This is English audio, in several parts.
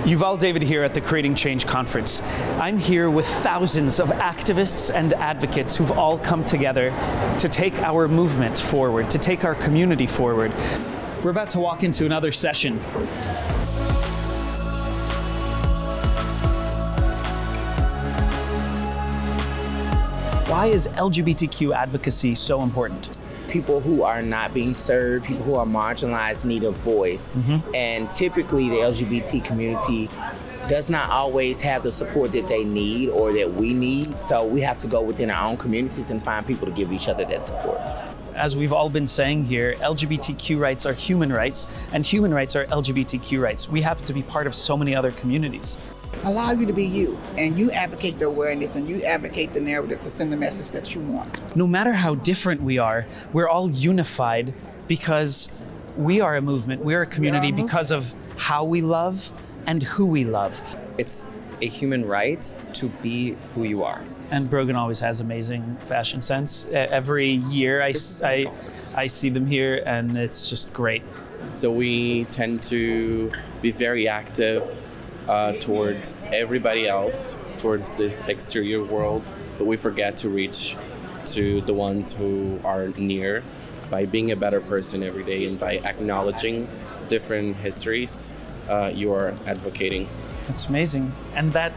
Yuval David here at the Creating Change Conference. I'm here with thousands of activists and advocates who've all come together to take our movement forward, to take our community forward. We're about to walk into another session. Why is LGBTQ advocacy so important? People who are not being served, people who are marginalized need a voice. And typically the LGBT community does not always have the support that they need or that we need. So we have to go within our own communities and find people to give each other that support. As we've all been saying here, LGBTQ rights are human rights, and human rights are LGBTQ rights. We happen to be part of so many other communities. Allow you to be you, and you advocate the awareness, and you advocate the narrative to send the message that you want. No matter how different we are, we're all unified because we are a movement, we're a community because of how we love and who we love. It's a human right to be who you are. And Brogan always has amazing fashion sense. Every year I see them here, and it's just great. So we tend to be very active towards everybody else, towards the exterior world, but we forget to reach to the ones who are near by being a better person every day and by acknowledging different histories. You are advocating. That's amazing. And that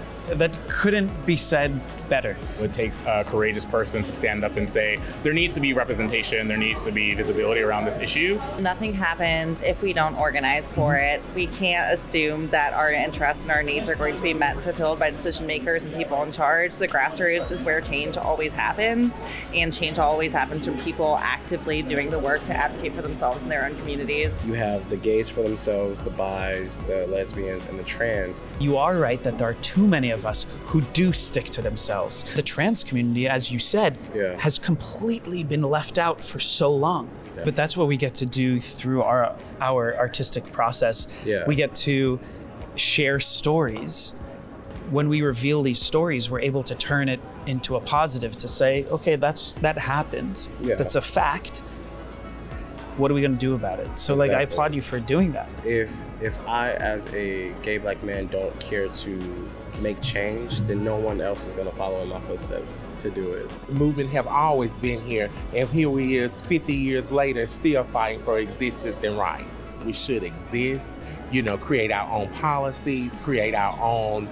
couldn't be said better. It takes a courageous person to stand up and say, there needs to be representation, there needs to be visibility around this issue. Nothing happens if we don't organize for it. We can't assume that our interests and our needs are going to be met and fulfilled by decision makers and people in charge. The grassroots is where change always happens, and change always happens from people actively doing the work to advocate for themselves in their own communities. You have the gays for themselves, the bis, the lesbians, and the trans. You are right that there are too many of us who do stick to themselves. The trans community, as you said, has completely been left out for so long. Yeah. But that's what we get to do through our artistic process. Yeah. We get to share stories. When we reveal these stories, we're able to turn it into a positive, to say, okay, that happened. Yeah. That's a fact. What are we going to do about it? So I applaud you for doing that. If I, as a gay black man, don't care to make change, then no one else is going to follow in my footsteps to do it. The movement have always been here, and here we is 50 years later still fighting for existence and rights. We should exist, create our own policies, create our own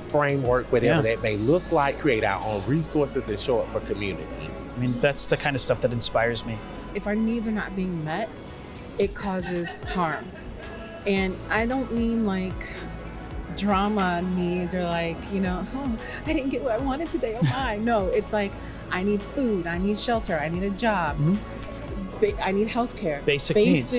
framework, whatever that may look like, create our own resources and show up for community. I mean, that's the kind of stuff that inspires me. If our needs are not being met, it causes harm. And I don't mean drama needs or I didn't get what I wanted today, oh my. No, it's I need food, I need shelter, I need a job, I need healthcare. Basic needs.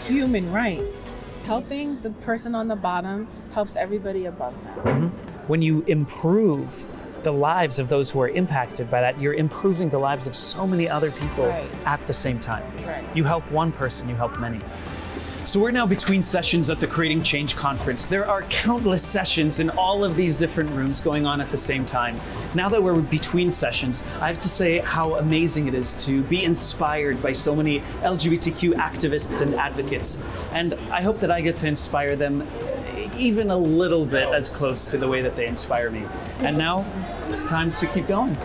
Human rights. Helping the person on the bottom helps everybody above them. When you improve the lives of those who are impacted by that, you're improving the lives of so many other people at the same time. Right. You help one person, you help many. So we're now between sessions at the Creating Change Conference. There are countless sessions in all of these different rooms going on at the same time. Now that we're between sessions, I have to say how amazing it is to be inspired by so many LGBTQ activists and advocates. And I hope that I get to inspire them even a little bit as close to the way that they inspire me. And now it's time to keep going.